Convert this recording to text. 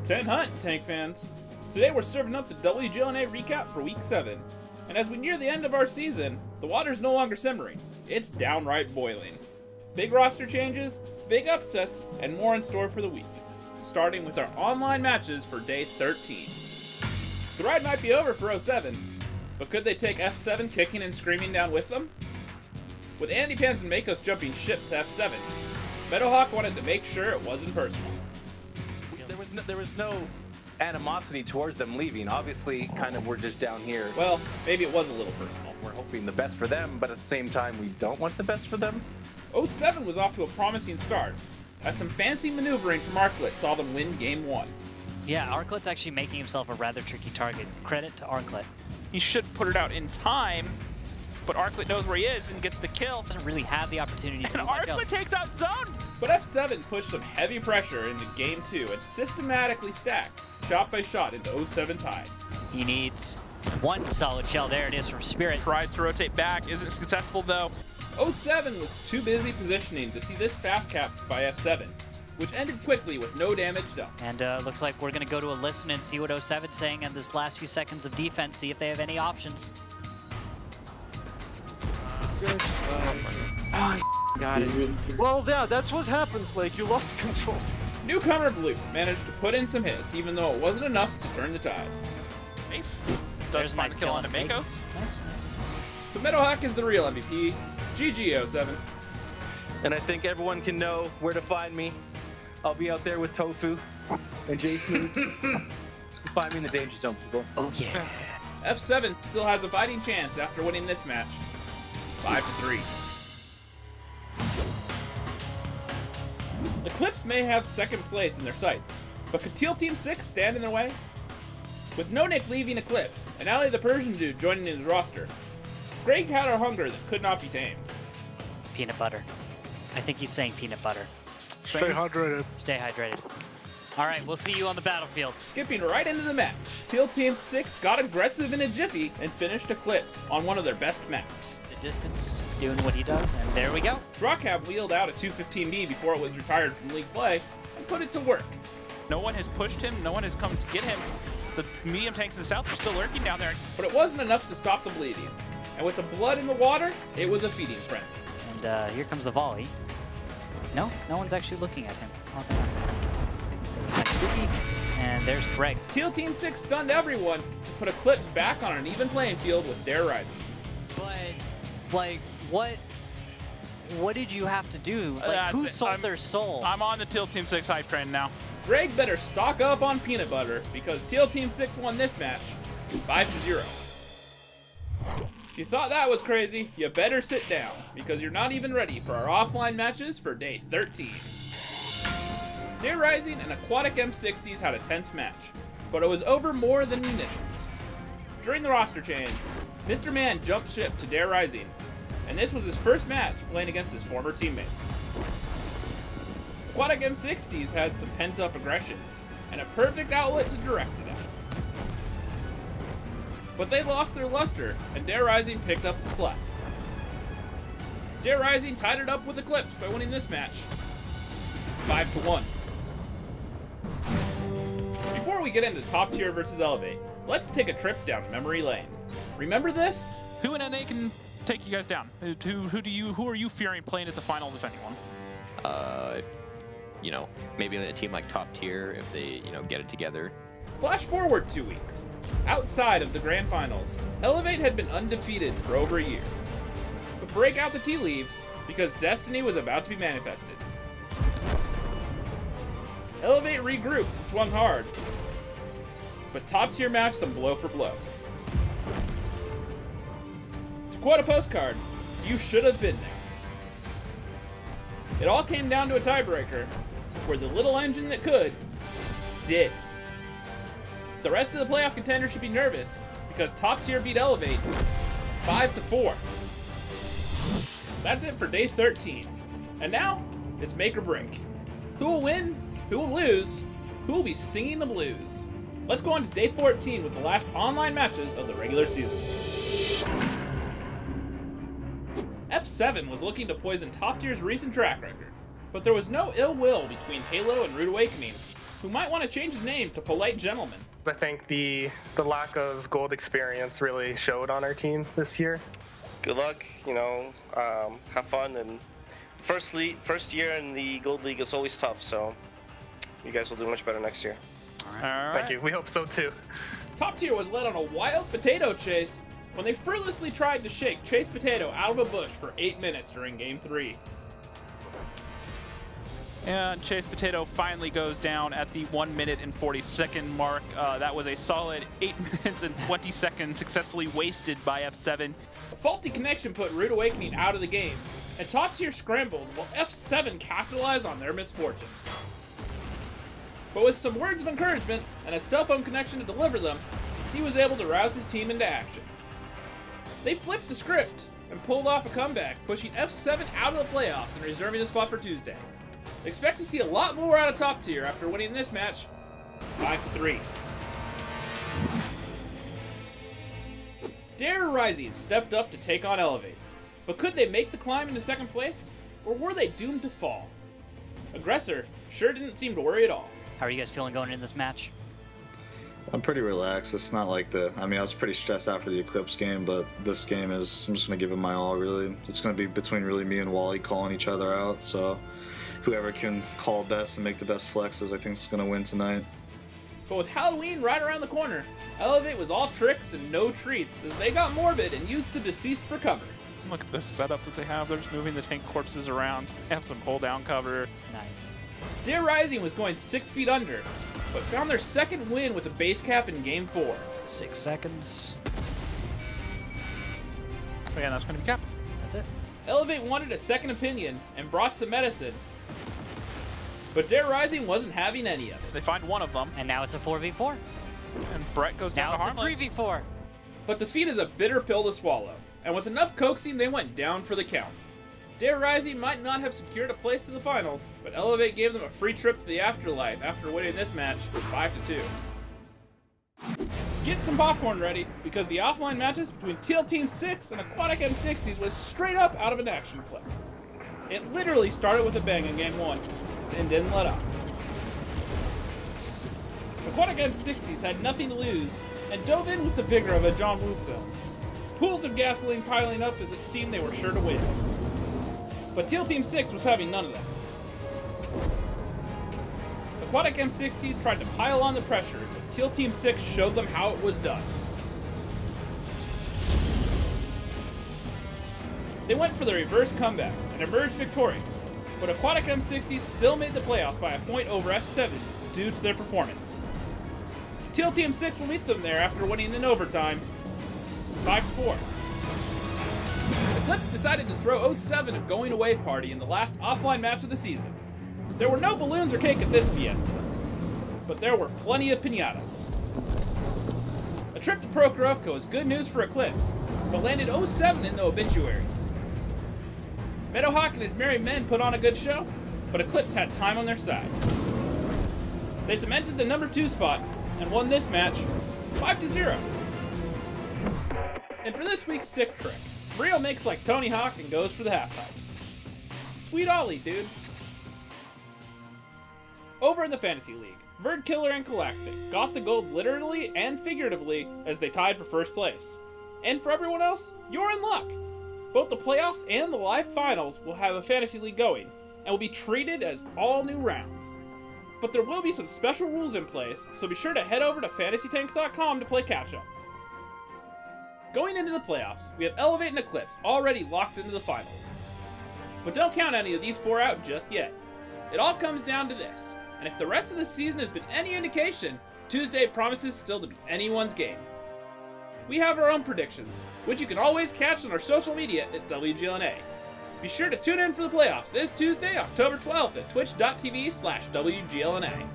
10 Hunt, Tank fans. Today we're serving up the WGLNA recap for Week 7. And as we near the end of our season, the water's no longer simmering. It's downright boiling. Big roster changes, big upsets, and more in store for the week. Starting with our online matches for Day 13. The ride might be over for 07, but could they take F7 kicking and screaming down with them? With Andy Pans and Makos jumping ship to F7, Meadowhawk wanted to make sure it wasn't personal. There was no animosity towards them leaving. Obviously, kind of we're just down here. Well, maybe it was a little personal. We're hoping the best for them, but at the same time, we don't want the best for them. 07 was off to a promising start, as some fancy maneuvering from Arclet saw them win Game 1. Yeah, Arclet's actually making himself a rather tricky target. Credit to Arclet. He should put it out in time, but Arclet knows where he is and gets the kill. Doesn't really have the opportunity to And Arclet takes out Zoned! But F7 pushed some heavy pressure into Game 2 and systematically stacked, shot by shot, into 07's hide. He needs one solid shell. There it is from Spirit. Tries to rotate back, isn't successful though. 07 was too busy positioning to see this fast cap by F7, which ended quickly with no damage done. And looks like we're going to go to a listen and see what 07's saying in this last few seconds of defense, see if they have any options. Got it. Well, yeah, that's what happens, like, you lost control. Newcomer Blue managed to put in some hits, even though it wasn't enough to turn the tide. Does a nice kill onto Makos. Nice. The Meadowhawk is the real MVP. GG 07. And I think everyone can know where to find me. I'll be out there with Tofu and Jason. Find me in the danger zone, people. Oh yeah. F7 still has a fighting chance after winning this match. 5-3. Eclipse may have second place in their sights, but could Teal Team 6 stand in their way? With No Nick leaving Eclipse, and Ali the Persian dude joining his roster, Greg had a hunger that could not be tamed. Peanut butter. I think he's saying peanut butter. Stay hydrated. Stay hydrated. All right, we'll see you on the battlefield. Skipping right into the match, Teal Team 6 got aggressive in a jiffy and finished Eclipse on one of their best maps. The distance, doing what he does, and there we go. Drawcab wheeled out a 215B before it was retired from league play and put it to work. No one has pushed him, no one has come to get him. The medium tanks in the south are still lurking down there. But it wasn't enough to stop the bleeding. And with the blood in the water, it was a feeding frenzy. And here comes the volley. No one's actually looking at him. So that's spooky. And there's Greg. Teal Team 6 stunned everyone to put Eclipse back on an even playing field with Dare Rising. But, like, what did you have to do? Like, who sold their soul? I'm on the Teal Team 6 hype train now. Greg better stock up on peanut butter because Teal Team 6 won this match 5-0. If you thought that was crazy, you better sit down because you're not even ready for our offline matches for Day 13. Dare Rising and Aquatic M60s had a tense match, but it was over more than munitions. During the roster change, Mr. Man jumped ship to Dare Rising, and this was his first match playing against his former teammates. Aquatic M60s had some pent-up aggression, and a perfect outlet to direct it at. But they lost their luster, and Dare Rising picked up the slack. Dare Rising tied it up with Eclipse by winning this match 5-1. Before we get into top tier versus Elevate, let's take a trip down memory lane. Remember this? Who in NA can take you guys down? Who are you fearing playing at the finals, if anyone? You know, maybe a team like top tier if they, get it together. Flash forward 2 weeks. Outside of the grand finals, Elevate had been undefeated for over a year. But break out the tea leaves because destiny was about to be manifested. Elevate regrouped and swung hard, but top tier matched them blow for blow. To quote a postcard, you should have been there. It all came down to a tiebreaker, where the little engine that could, did. The rest of the playoff contenders should be nervous, because top tier beat Elevate 5-4. That's it for Day 13. And now, it's make or break. Who will win? Who will lose? Who will be singing the blues? Let's go on to Day 14 with the last online matches of the regular season. F7 was looking to poison top tier's recent track record, but there was no ill will between Halo and Rude Awakening, who might want to change his name to Polite Gentleman. I think the lack of gold experience really showed on our team this year. Good luck, have fun, and first year in the Gold League is always tough, so you guys will do much better next year. All right. Thank you. We hope so too. Top Tier was led on a wild potato chase when they fruitlessly tried to shake Chase Potato out of a bush for 8 minutes during Game 3. And Chase Potato finally goes down at the 1 minute and 40-second mark. That was a solid 8 minutes and 20 seconds successfully wasted by F7. A faulty connection put Rude Awakening out of the game, and Top Tier scrambled while F7 capitalized on their misfortune. But with some words of encouragement and a cell phone connection to deliver them, he was able to rouse his team into action. They flipped the script and pulled off a comeback, pushing F7 out of the playoffs and reserving the spot for Tuesday. Expect to see a lot more out of Top Tier after winning this match 5-3. Dare Rising stepped up to take on Elevate, but could they make the climb into second place, or were they doomed to fall? Aggressor sure didn't seem to worry at all. How are you guys feeling going into this match? I'm pretty relaxed. It's not like I was pretty stressed out for the Eclipse game, but this game I'm just going to give it my all, really. It's going to be between really me and Wally calling each other out, so whoever can call best and make the best flexes, I think is going to win tonight. But with Halloween right around the corner, Elevate was all tricks and no treats as they got morbid and used the deceased for cover. Look at the setup that they have. They're just moving the tank corpses around. They have some hold down cover. Nice. Dare Rising was going 6 feet under, but found their second win with a base cap in Game 4. 6 seconds. But yeah, that's going to be cap. That's it. Elevate wanted a second opinion and brought some medicine, but Dare Rising wasn't having any of it. They find one of them, And now it's a 4v4. and Brett goes down to Now it's harmless. a 3v4. But defeat is a bitter pill to swallow, and with enough coaxing, they went down for the count. Dare Rising might not have secured a place to the finals, but Elevate gave them a free trip to the afterlife after winning this match 5-2. Get some popcorn ready, because the offline matches between Teal Team 6 and Aquatic M60s was straight up out of an action flick. It literally started with a bang in Game 1, and didn't let up. Aquatic M60s had nothing to lose, and dove in with the vigor of a John Woo film. Pools of gasoline piling up as it seemed they were sure to win. But Teal Team 6 was having none of that. Aquatic M60s tried to pile on the pressure, but Teal Team 6 showed them how it was done. They went for the reverse comeback and emerged victorious, but Aquatic M60s still made the playoffs by a point over F7 due to their performance. Teal Team 6 will meet them there after winning in overtime 5-4. Eclipse decided to throw 07 a going-away party in the last offline match of the season. There were no balloons or cake at this fiesta, but there were plenty of piñatas. A trip to Prokhorovka was good news for Eclipse, but landed 07 in the obituaries. Meadowhawk and his merry men put on a good show, but Eclipse had time on their side. They cemented the number 2 spot and won this match 5-0. And for this week's sick trick, Rio makes like Tony Hawk and goes for the halftime. Sweet Ollie, dude. Over in the Fantasy League, Verd Killer and Galactic got the gold literally and figuratively as they tied for first place. And for everyone else, you're in luck. Both the playoffs and the live finals will have a Fantasy League going, and will be treated as all new rounds. But there will be some special rules in place, so be sure to head over to fantasytanks.com to play catch-up. Going into the playoffs, we have Elevate and Eclipse already locked into the finals. But don't count any of these 4 out just yet. It all comes down to this, and if the rest of the season has been any indication, Tuesday promises still to be anyone's game. We have our own predictions, which you can always catch on our social media at WGLNA. Be sure to tune in for the playoffs this Tuesday, October 12th at twitch.tv/WGLNA.